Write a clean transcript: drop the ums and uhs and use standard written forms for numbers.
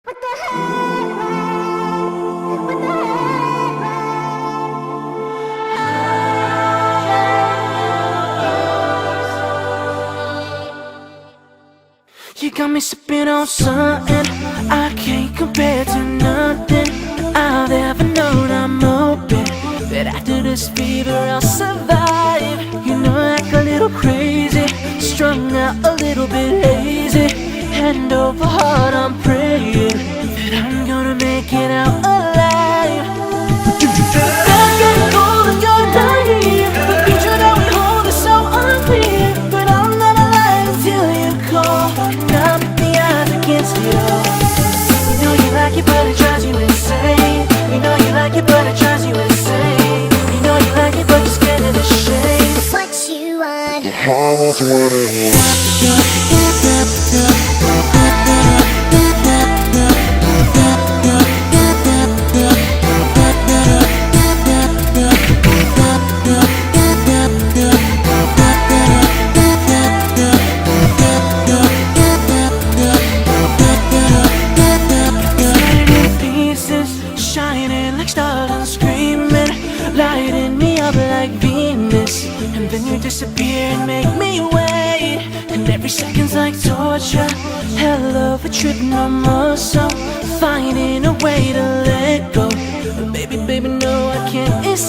With the headlight, with the headlight. You got me sipping on something I can't compare to nothing I've ever known. I'm hoping that after this fever I'll survive. You know, I act a little crazy, strung out a little bit hazy. Hand over heart, I'm praying that I'm gonna make it out alive. Back and forth and you're naive. The future that we hold is so unclear, but I'm not alive until you call. Now that the odds against it all. You know you like it, but it drives you insane. You know you like it, but it drives you insane. You know you like it, but you're scared of the shame. It's what you want. Almost what it was. Shining like stars and screaming, lighting me up like Venus. And then you disappear and make me wait. And every second's like torture, hell of a trip, no more. So finding a way to let go. But baby, baby, no, I can't escape.